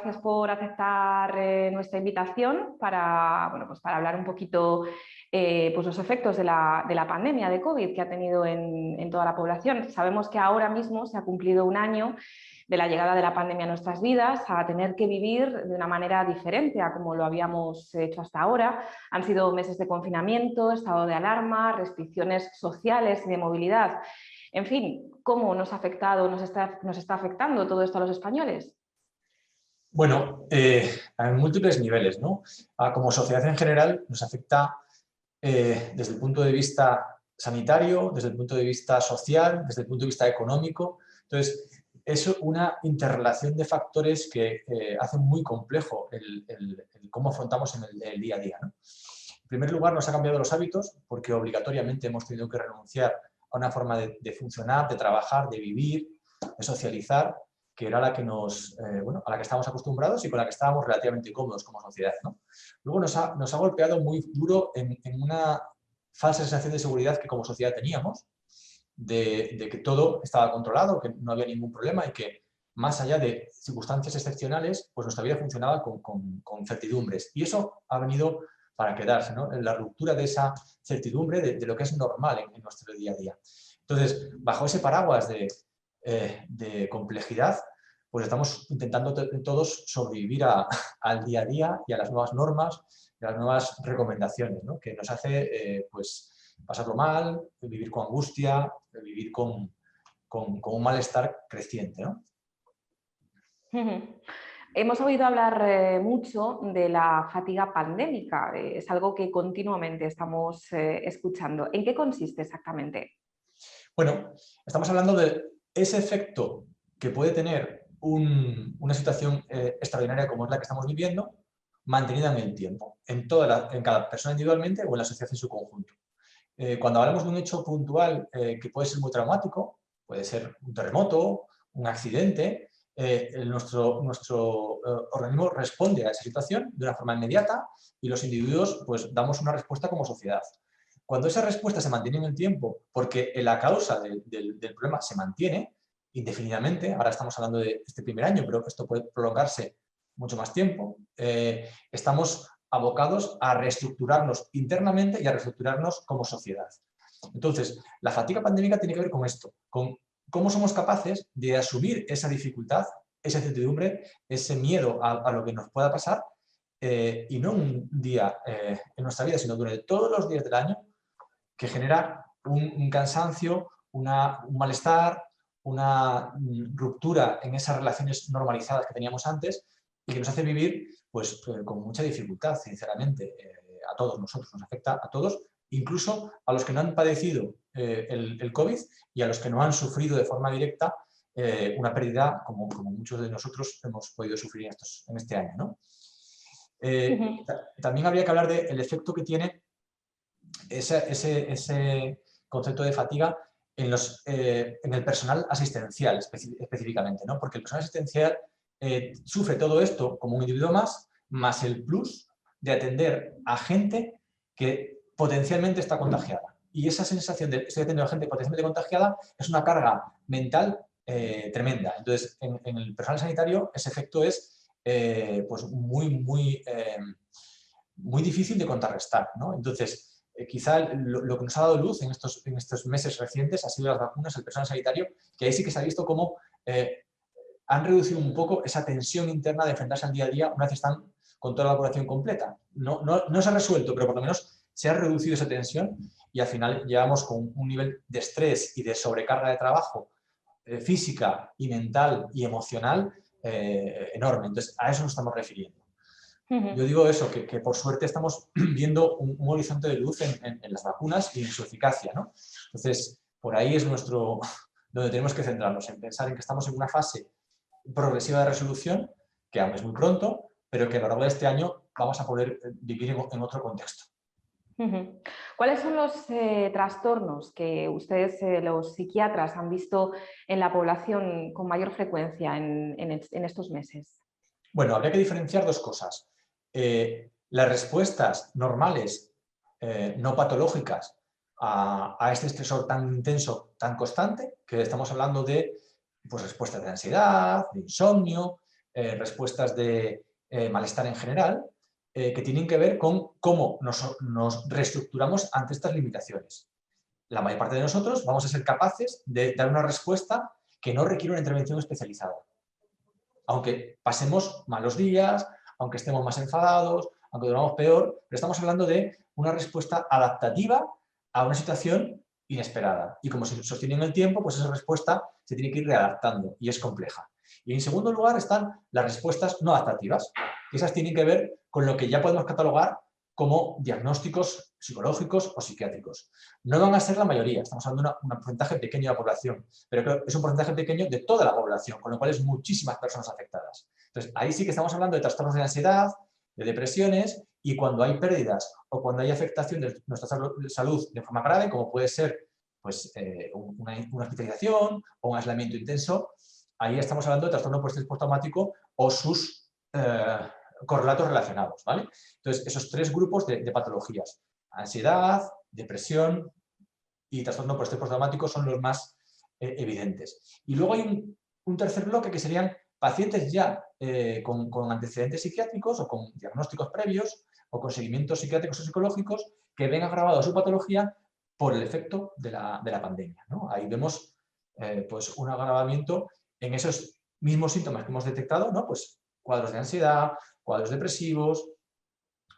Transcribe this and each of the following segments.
gracias por aceptar nuestra invitación para, bueno, pues para hablar un poquito pues los efectos de la pandemia de COVID que ha tenido en toda la población. Sabemos que ahora mismo se ha cumplido un año de la llegada de la pandemia a nuestras vidas, a tener que vivir de una manera diferente a como lo habíamos hecho hasta ahora. Han sido meses de confinamiento, estado de alarma, restricciones sociales y de movilidad. En fin, ¿cómo nos ha afectado, nos está afectando todo esto a los españoles? Bueno, en múltiples niveles, ¿no? Como sociedad en general nos afecta desde el punto de vista sanitario, desde el punto de vista social, desde el punto de vista económico. Entonces, es una interrelación de factores que hacen muy complejo el cómo afrontamos en el día a día, ¿no? En primer lugar, nos ha cambiado los hábitos porque obligatoriamente hemos tenido que renunciar a una forma de funcionar, de trabajar, de vivir, de socializar, que era la que a la que estábamos acostumbrados y con la que estábamos relativamente cómodos como sociedad, ¿no? Luego nos ha golpeado muy duro en una falsa sensación de seguridad que como sociedad teníamos, de que todo estaba controlado, que no había ningún problema y que más allá de circunstancias excepcionales, pues nuestra vida funcionaba con certidumbres. Y eso ha venido para quedarse, ¿no? En la ruptura de esa certidumbre de lo que es normal en nuestro día a día. Entonces, bajo ese paraguas de complejidad, pues estamos intentando todos sobrevivir al día a día y a las nuevas normas, y a las nuevas recomendaciones, ¿no? Que nos hace pues, pasarlo mal, vivir con angustia, vivir con un malestar creciente, ¿no? Hemos oído hablar mucho de la fatiga pandémica, es algo que continuamente estamos escuchando. ¿En qué consiste exactamente? Bueno, estamos hablando de ese efecto que puede tener una situación extraordinaria como es la que estamos viviendo, mantenida en el tiempo, en cada persona individualmente o en la sociedad en su conjunto. Cuando hablamos de un hecho puntual que puede ser muy traumático, puede ser un terremoto, un accidente, nuestro organismo responde a esa situación de una forma inmediata y los individuos pues, damos una respuesta como sociedad. Cuando esa respuesta se mantiene en el tiempo, porque la causa del problema se mantiene indefinidamente, ahora estamos hablando de este primer año, pero esto puede prolongarse mucho más tiempo, estamos abocados a reestructurarnos internamente y a reestructurarnos como sociedad. Entonces, la fatiga pandémica tiene que ver con esto, con cómo somos capaces de asumir esa dificultad, esa incertidumbre, ese miedo a lo que nos pueda pasar, y no un día en nuestra vida, sino durante todos los días del año, que genera un cansancio, un malestar, una ruptura en esas relaciones normalizadas que teníamos antes y que nos hace vivir pues, con mucha dificultad, sinceramente, a todos nosotros, nos afecta a todos, incluso a los que no han padecido el COVID y a los que no han sufrido de forma directa una pérdida como muchos de nosotros hemos podido sufrir en este año, ¿no? También habría que hablar del efecto que tiene ese concepto de fatiga en el personal asistencial específicamente, ¿no? Porque el personal asistencial sufre todo esto como un individuo más el plus de atender a gente que potencialmente está contagiada. Y esa sensación de estoy atendiendo a gente potencialmente contagiada es una carga mental tremenda. Entonces, en el personal sanitario ese efecto es pues muy difícil de contrarrestar, ¿no? Entonces, quizá lo que nos ha dado luz en estos meses recientes ha sido las vacunas, el personal sanitario, que ahí sí que se ha visto cómo han reducido un poco esa tensión interna de enfrentarse al día a día una vez están con toda la vacunación completa. No se ha resuelto, pero por lo menos se ha reducido esa tensión y al final llevamos con un nivel de estrés y de sobrecarga de trabajo física y mental y emocional enorme. Entonces, a eso nos estamos refiriendo. Yo digo eso, que por suerte estamos viendo un horizonte de luz en las vacunas y en su eficacia, ¿no? Entonces, por ahí es donde tenemos que centrarnos, en pensar en que estamos en una fase progresiva de resolución, que aún es muy pronto, pero que a lo largo de este año vamos a poder vivir en otro contexto. ¿Cuáles son los trastornos que ustedes, los psiquiatras, han visto en la población con mayor frecuencia en estos meses? Bueno, habría que diferenciar dos cosas. Las respuestas normales, no patológicas, a este estresor tan intenso, tan constante, que estamos hablando de pues, respuestas de ansiedad, de insomnio, respuestas de malestar en general, que tienen que ver con cómo nos reestructuramos ante estas limitaciones. La mayor parte de nosotros vamos a ser capaces de dar una respuesta que no requiere una intervención especializada. Aunque pasemos malos días, aunque estemos más enfadados, aunque durmamos peor, pero estamos hablando de una respuesta adaptativa a una situación inesperada. Y como se sostiene en el tiempo, pues esa respuesta se tiene que ir readaptando y es compleja. Y en segundo lugar están las respuestas no adaptativas, que esas tienen que ver con lo que ya podemos catalogar como diagnósticos psicológicos o psiquiátricos. No van a ser la mayoría, estamos hablando de un porcentaje pequeño de la población, pero creo que es un porcentaje pequeño de toda la población, con lo cual es muchísimas personas afectadas. Entonces, ahí sí que estamos hablando de trastornos de ansiedad, de depresiones, y cuando hay pérdidas o cuando hay afectación de nuestra salud de forma grave, como puede ser pues, una hospitalización o un aislamiento intenso, ahí estamos hablando de trastorno por estrés postraumático o sus correlatos relacionados, ¿vale? Entonces, esos tres grupos de patologías, ansiedad, depresión y trastorno por estrés postraumático son los más evidentes. Y luego hay un tercer bloque que serían pacientes ya con antecedentes psiquiátricos o con diagnósticos previos o con seguimientos psiquiátricos o psicológicos que ven agravado su patología por el efecto de la pandemia, ¿no? Ahí vemos pues un agravamiento en esos mismos síntomas que hemos detectado, ¿no? Pues cuadros de ansiedad, cuadros depresivos,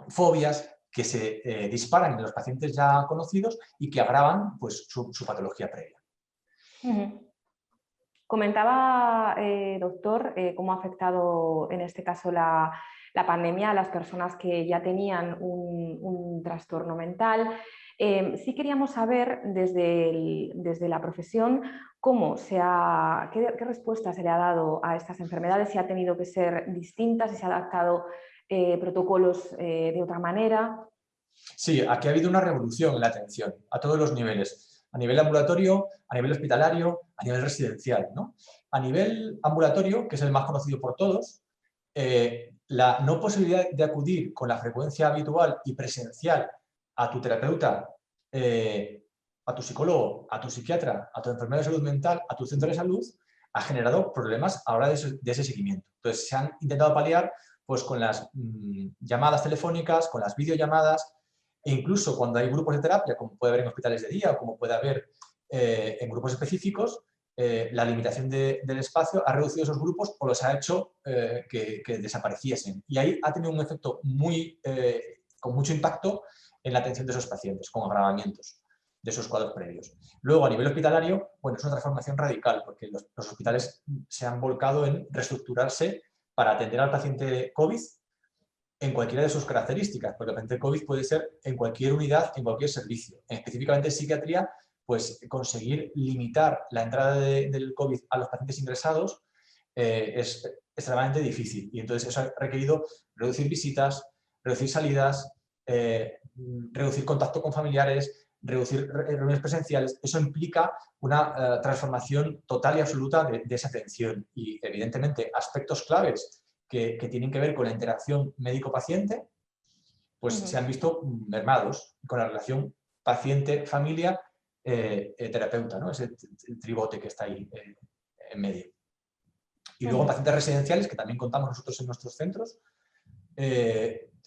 fobias que se disparan en los pacientes ya conocidos y que agravan pues, su patología previa. Comentaba, doctor, cómo ha afectado en este caso la pandemia a las personas que ya tenían un trastorno mental. Sí queríamos saber desde la profesión qué respuesta se le ha dado a estas enfermedades, si ha tenido que ser distintas, si se ha adaptado protocolos de otra manera. Sí, aquí ha habido una revolución en la atención a todos los niveles, a nivel ambulatorio, a nivel hospitalario, a nivel residencial, ¿no? A nivel ambulatorio, que es el más conocido por todos, la no posibilidad de acudir con la frecuencia habitual y presencial a tu terapeuta, a tu psicólogo, a tu psiquiatra, a tu enfermero de salud mental, a tu centro de salud, ha generado problemas a la hora de ese seguimiento. Entonces, se han intentado paliar pues, con las llamadas telefónicas, con las videollamadas, e incluso cuando hay grupos de terapia, como puede haber en hospitales de día o como puede haber en grupos específicos, la limitación del espacio ha reducido esos grupos o los ha hecho que desapareciesen. Y ahí ha tenido un efecto con mucho impacto en la atención de esos pacientes, con agravamientos de esos cuadros previos. Luego, a nivel hospitalario, bueno, es una transformación radical, porque los hospitales se han volcado en reestructurarse para atender al paciente COVID en cualquiera de sus características, porque el paciente COVID puede ser en cualquier unidad, en cualquier servicio. Específicamente en psiquiatría, pues conseguir limitar la entrada del COVID a los pacientes ingresados es extremadamente difícil. Y entonces eso ha requerido reducir visitas, reducir salidas, reducir contacto con familiares, reducir reuniones presenciales. Eso implica una transformación total y absoluta de esa atención. Y evidentemente aspectos claves que tienen que ver con la interacción médico-paciente, pues se han visto mermados con la relación paciente-familia terapeuta, ¿no? Ese tribote que está ahí en medio. Y luego en pacientes residenciales, que también contamos nosotros en nuestros centros,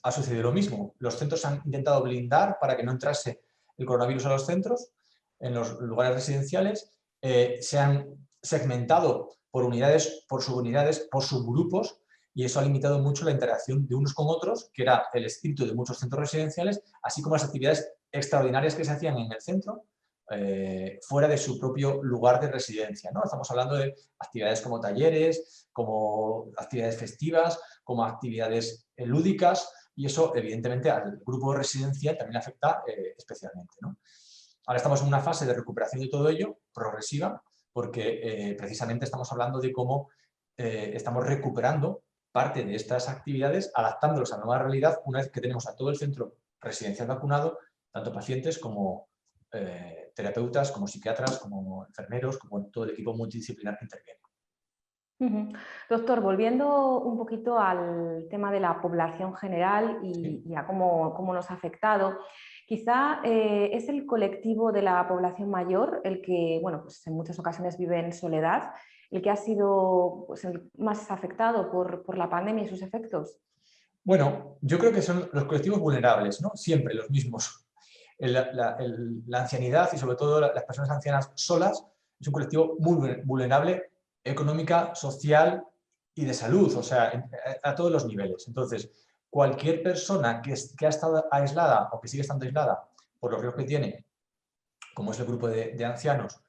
ha sucedido lo mismo. Los centros han intentado blindar para que no entrase el coronavirus a los centros, en los lugares residenciales, se han segmentado por unidades, por subunidades, por subgrupos, y eso ha limitado mucho la interacción de unos con otros, que era el espíritu de muchos centros residenciales, así como las actividades extraordinarias que se hacían en el centro, fuera de su propio lugar de residencia, ¿no? Estamos hablando de actividades como talleres, como actividades festivas, como actividades lúdicas, y eso evidentemente al grupo residencial también afecta especialmente, ¿no? Ahora estamos en una fase de recuperación de todo ello, progresiva, porque precisamente estamos hablando de cómo estamos recuperando parte de estas actividades, adaptándolos a la nueva realidad una vez que tenemos a todo el centro residencial vacunado, tanto pacientes como terapeutas, como psiquiatras, como enfermeros, como todo el equipo multidisciplinar que interviene. Doctor, volviendo un poquito al tema de la población general y a cómo nos ha afectado, Quizá es el colectivo de la población mayor el que, bueno, pues en muchas ocasiones vive en soledad, el que ha sido pues, el más afectado por la pandemia y sus efectos. Bueno, yo creo que son los colectivos vulnerables, ¿no? Siempre los mismos. La ancianidad y sobre todo las personas ancianas solas es un colectivo muy vulnerable económica, social y de salud, o sea, a todos los niveles. Entonces, cualquier persona que ha estado aislada o que sigue estando aislada por los riesgos que tiene, como es el grupo de ancianos,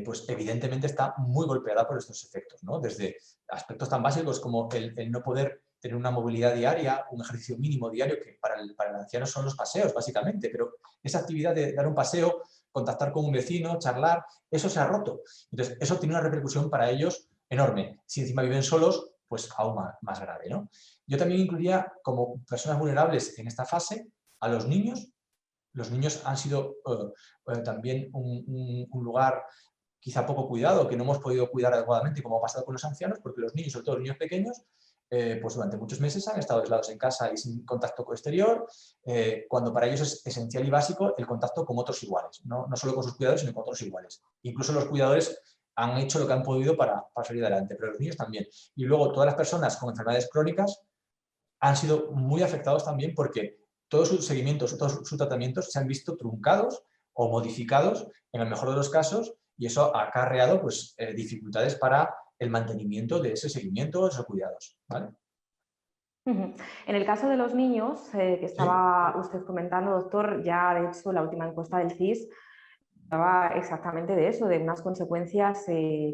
pues evidentemente está muy golpeada por estos efectos, ¿no? Desde aspectos tan básicos como el no poder tener una movilidad diaria, un ejercicio mínimo diario, que para el anciano son los paseos, básicamente, pero esa actividad de dar un paseo, contactar con un vecino, charlar, eso se ha roto. Entonces, eso tiene una repercusión para ellos enorme. Si encima viven solos, pues aún más grave, ¿no? Yo también incluiría como personas vulnerables en esta fase a los niños. Los niños han sido también un lugar quizá poco cuidado, que no hemos podido cuidar adecuadamente, como ha pasado con los ancianos, porque los niños, sobre todo los niños pequeños, pues durante muchos meses han estado aislados en casa y sin contacto exterior, cuando para ellos es esencial y básico el contacto con otros iguales, no solo con sus cuidadores, sino con otros iguales. Incluso los cuidadores han hecho lo que han podido para salir adelante, pero los niños también. Y luego todas las personas con enfermedades crónicas han sido muy afectados también porque todos sus seguimientos, todos sus tratamientos se han visto truncados o modificados en el mejor de los casos, y eso ha acarreado pues, dificultades para el mantenimiento de ese seguimiento, de esos cuidados, ¿vale? En el caso de los niños, que Sí, estaba usted comentando, doctor, ya de hecho la última encuesta del CIS hablaba exactamente de eso, de unas consecuencias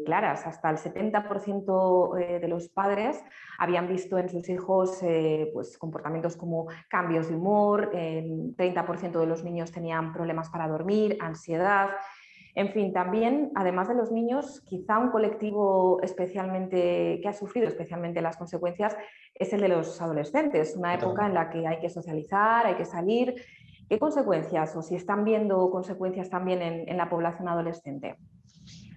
claras. Hasta el 70% de los padres habían visto en sus hijos pues, comportamientos como cambios de humor, el 30% de los niños tenían problemas para dormir, ansiedad. En fin, también, además de los niños, quizá un colectivo especialmente que ha sufrido especialmente las consecuencias es el de los adolescentes, una época en totalmente. la que hay que socializar, hay que salir. ¿Qué consecuencias o si están viendo consecuencias también en la población adolescente?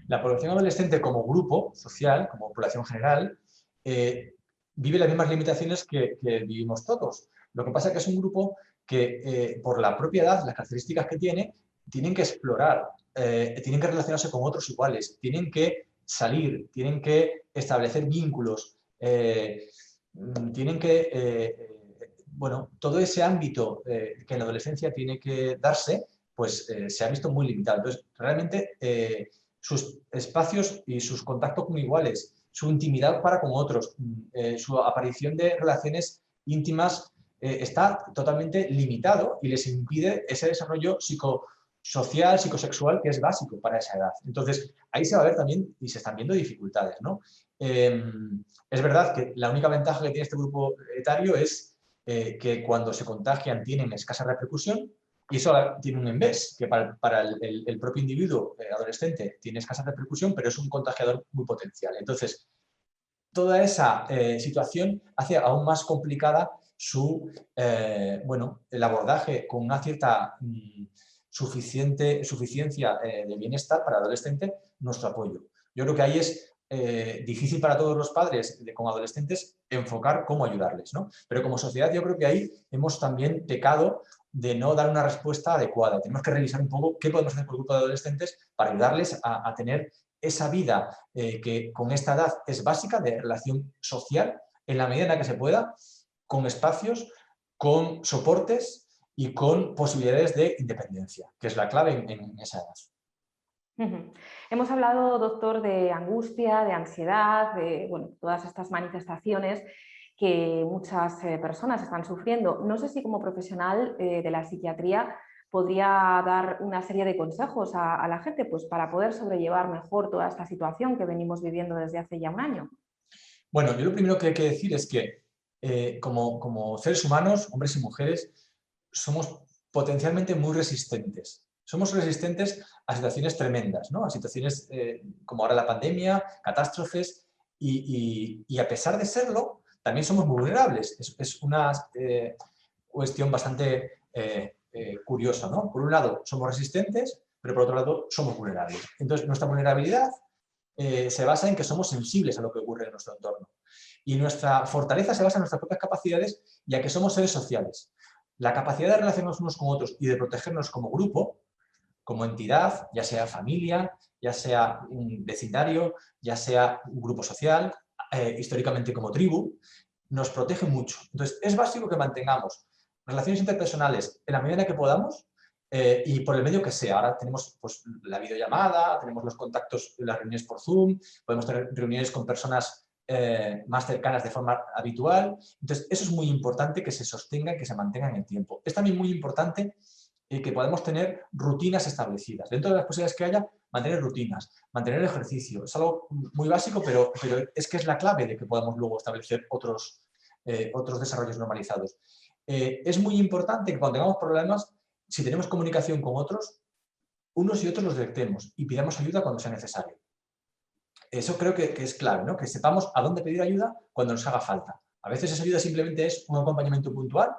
La población adolescente como grupo social, como población general, vive las mismas limitaciones que vivimos todos. Lo que pasa es que es un grupo que, por la propia edad, las características que tiene, tienen que explorar, tienen que relacionarse con otros iguales, tienen que salir, tienen que establecer vínculos, tienen que, bueno, todo ese ámbito que en la adolescencia tiene que darse, pues se ha visto muy limitado. Entonces, realmente sus espacios y sus contactos con iguales, su intimidad para con otros, su aparición de relaciones íntimas está totalmente limitado y les impide ese desarrollo psicosocial, psicosexual que es básico para esa edad. Entonces, ahí se va a ver también y se están viendo dificultades, ¿no? Es verdad que la única ventaja que tiene este grupo etario es que cuando se contagian tienen escasa repercusión, y eso tiene un envés, que para el propio individuo adolescente tiene escasa repercusión, pero es un contagiador muy potencial. Entonces, toda esa situación hace aún más complicada bueno, el abordaje con una cierta suficiencia de bienestar para el adolescente, nuestro apoyo. Yo creo que ahí es difícil para todos los padres con adolescentes enfocar cómo ayudarles, ¿no? Pero como sociedad yo creo que ahí hemos también pecado de no dar una respuesta adecuada. Tenemos que revisar un poco qué podemos hacer por el grupo de adolescentes para ayudarles a tener esa vida que con esta edad es básica de relación social, en la medida en la que se pueda, con espacios, con soportes y con posibilidades de independencia, que es la clave en esa edad. Hemos hablado, doctor, de angustia, de ansiedad, de bueno, todas estas manifestaciones que muchas personas están sufriendo. No sé si como profesional de la psiquiatría podría dar una serie de consejos a la gente pues, para poder sobrellevar mejor toda esta situación que venimos viviendo desde hace ya un año. Bueno, yo lo primero que hay que decir es que como seres humanos, hombres y mujeres, somos potencialmente muy resistentes. Somos resistentes a situaciones tremendas, ¿no? A situaciones como ahora la pandemia, catástrofes, y a pesar de serlo, también somos muy vulnerables. Es una cuestión bastante curiosa, ¿no? Por un lado, somos resistentes, pero por otro lado, somos vulnerables. Entonces, nuestra vulnerabilidad se basa en que somos sensibles a lo que ocurre en nuestro entorno. Y nuestra fortaleza se basa en nuestras propias capacidades, ya que somos seres sociales. la capacidad de relacionarnos unos con otros y de protegernos como grupo, como entidad, ya sea familia, ya sea un vecindario, ya sea un grupo social, históricamente como tribu, nos protege mucho. Entonces, es básico que mantengamos relaciones interpersonales en la medida en que podamos y por el medio que sea. Ahora tenemos pues, la videollamada, tenemos los contactos, las reuniones por Zoom, podemos tener reuniones con personas más cercanas de forma habitual. Entonces, eso es muy importante que se sostenga y que se mantenga en el tiempo. Es también muy importante que podamos tener rutinas establecidas. Dentro de las posibilidades que haya, mantener rutinas, mantener ejercicio. Es algo muy básico, pero es que es la clave de que podamos luego establecer otros desarrollos normalizados. Es muy importante que cuando tengamos problemas, si tenemos comunicación con otros, unos y otros los detectemos y pidamos ayuda cuando sea necesario. Eso creo que es clave, ¿no? Que sepamos a dónde pedir ayuda cuando nos haga falta. A veces esa ayuda simplemente es un acompañamiento puntual,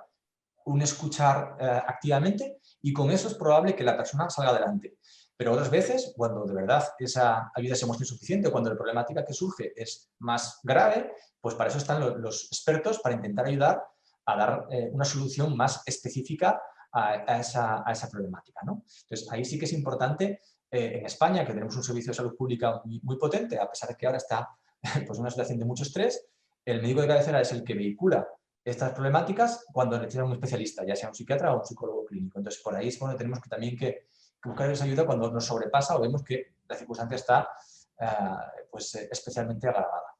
un escuchar activamente y con eso es probable que la persona salga adelante. Pero otras veces, cuando de verdad esa ayuda se muestra insuficiente, cuando la problemática que surge es más grave, pues para eso están los expertos, para intentar ayudar a dar una solución más específica a esa problemática, ¿no? Entonces, ahí sí que es importante, en España, que tenemos un servicio de salud pública muy potente, a pesar de que ahora está pues, en una situación de mucho estrés, el médico de cabecera es el que vehicula estas problemáticas cuando necesita un especialista, ya sea un psiquiatra o un psicólogo clínico. Entonces, por ahí es cuando tenemos que también que buscar esa ayuda cuando nos sobrepasa o vemos que la circunstancia está especialmente agravada.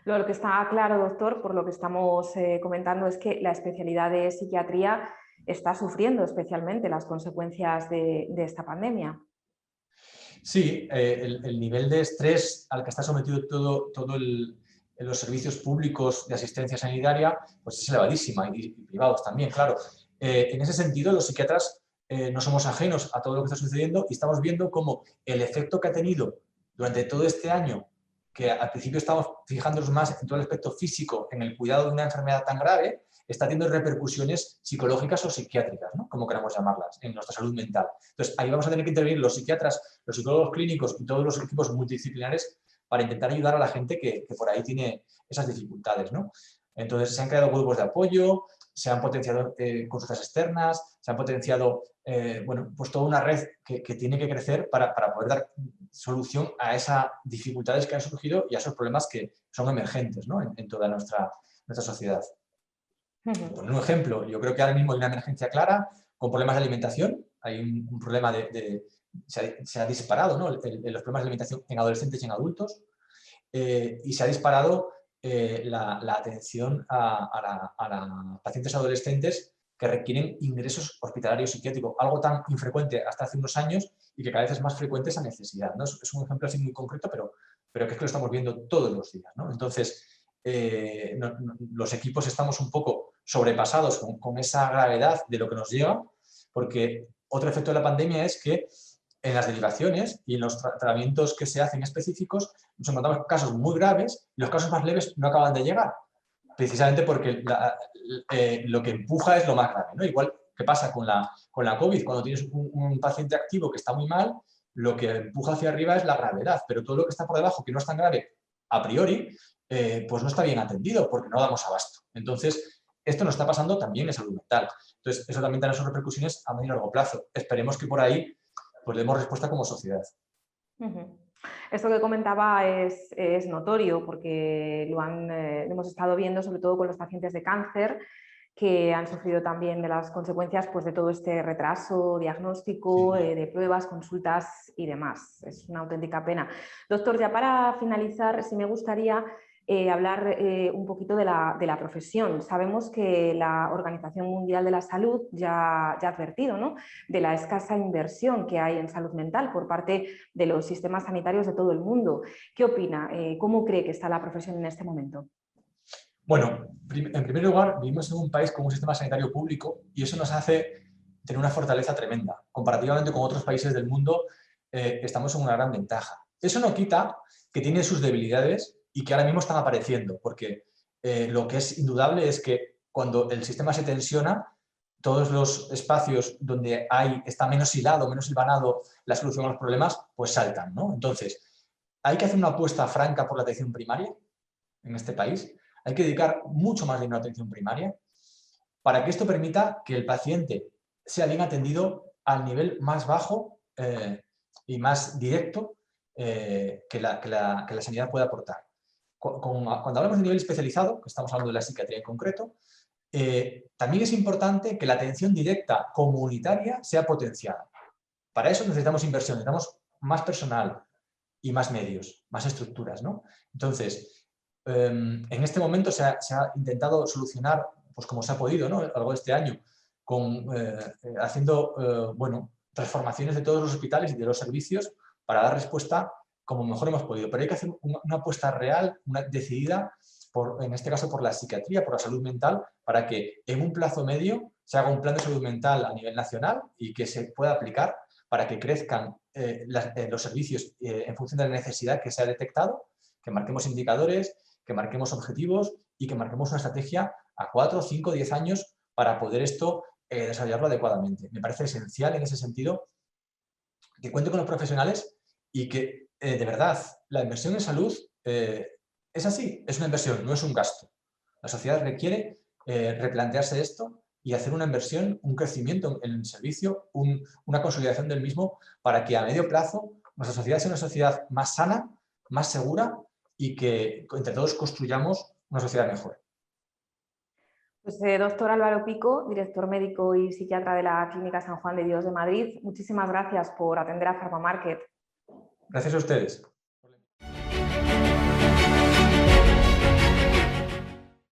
Lo que está claro, doctor, por lo que estamos comentando, es que la especialidad de psiquiatría está sufriendo especialmente las consecuencias de esta pandemia. Sí, el nivel de estrés al que está sometido todo los servicios públicos de asistencia sanitaria pues es elevadísima y privados también, claro. En ese sentido, los psiquiatras no somos ajenos a todo lo que está sucediendo y estamos viendo cómo el efecto que ha tenido durante todo este año, que al principio estamos fijándonos más en todo el aspecto físico, en el cuidado de una enfermedad tan grave, está teniendo repercusiones psicológicas o psiquiátricas, ¿no? Como queramos llamarlas, en nuestra salud mental. Entonces, ahí vamos a tener que intervenir los psiquiatras, los psicólogos clínicos y todos los equipos multidisciplinares para intentar ayudar a la gente que por ahí tiene esas dificultades, ¿no? Entonces, se han creado grupos de apoyo, se han potenciado consultas externas, se han potenciado bueno, pues toda una red que tiene que crecer para poder dar solución a esas dificultades que han surgido y a esos problemas que son emergentes, ¿no? en toda nuestra sociedad. Por un ejemplo, yo creo que ahora mismo hay una emergencia clara con problemas de alimentación. Hay un problema se ha disparado, ¿no? Los problemas de alimentación en adolescentes y en adultos y se ha disparado la atención a pacientes adolescentes que requieren ingresos hospitalarios psiquiátricos, algo tan infrecuente hasta hace unos años y que cada vez es más frecuente esa necesidad, ¿no? Es un ejemplo así muy concreto, pero que es que lo estamos viendo todos los días, ¿no? Entonces, los equipos estamos un poco sobrepasados con esa gravedad de lo que nos llega, porque otro efecto de la pandemia es que en las derivaciones y en los tratamientos que se hacen específicos nos encontramos casos muy graves y los casos más leves no acaban de llegar, precisamente porque lo que empuja es lo más grave, ¿no? Igual que pasa con la COVID, cuando tienes un paciente activo que está muy mal, lo que empuja hacia arriba es la gravedad, pero todo lo que está por debajo, que no es tan grave a priori, pues no está bien atendido porque no damos abasto. Entonces, esto nos está pasando también en salud mental. Entonces, eso también tiene sus repercusiones a medio y largo plazo. Esperemos que por ahí pues demos respuesta como sociedad. Esto que comentaba es notorio porque lo hemos estado viendo sobre todo con los pacientes de cáncer que han sufrido también de las consecuencias pues, de todo este retraso diagnóstico, Sí. de pruebas, consultas y demás. Es una auténtica pena. Doctor, ya para finalizar, sí me gustaría hablar un poquito de la profesión. Sabemos que la Organización Mundial de la Salud ya ha advertido, ¿no?, de la escasa inversión que hay en salud mental por parte de los sistemas sanitarios de todo el mundo. ¿Qué opina? ¿Cómo cree que está la profesión en este momento? Bueno, en primer lugar, vivimos en un país con un sistema sanitario público y eso nos hace tener una fortaleza tremenda. Comparativamente con otros países del mundo, estamos en una gran ventaja. Eso no quita que tiene sus debilidades y que ahora mismo están apareciendo, porque lo que es indudable es que cuando el sistema se tensiona, todos los espacios donde está menos hilado, menos hilvanado la solución a los problemas, pues saltan, ¿no? Entonces, hay que hacer una apuesta franca por la atención primaria en este país. Hay que dedicar mucho más dinero a atención primaria. para que esto permita que el paciente sea bien atendido al nivel más bajo y más directo que la sanidad puede aportar. Cuando hablamos de nivel especializado, que estamos hablando de la psiquiatría en concreto, también es importante que la atención directa comunitaria sea potenciada. Para eso necesitamos inversión, necesitamos más personal y más medios, más estructuras, ¿no? Entonces, en este momento se ha intentado solucionar, pues como se ha podido, ¿no? A lo largo de este año, haciendo bueno, transformaciones de todos los hospitales y de los servicios para dar respuesta como mejor hemos podido. Pero hay que hacer una apuesta real, una decidida, en este caso por la psiquiatría, por la salud mental, para que en un plazo medio se haga un plan de salud mental a nivel nacional y que se pueda aplicar para que crezcan los servicios en función de la necesidad que se ha detectado, que marquemos indicadores, que marquemos objetivos y que marquemos una estrategia a 4, 5, 10 años para poder esto desarrollarlo adecuadamente. Me parece esencial en ese sentido que cuente con los profesionales y que, de verdad, la inversión en salud es así, es una inversión, no es un gasto. La sociedad requiere replantearse esto y hacer una inversión, un crecimiento en el servicio, una consolidación del mismo para que a medio plazo nuestra sociedad sea una sociedad más sana, más segura y que entre todos construyamos una sociedad mejor. Pues, doctor Álvaro Pico, director médico y psiquiatra de la Clínica San Juan de Dios de Madrid, muchísimas gracias por atender a Farmamarket. Gracias a ustedes.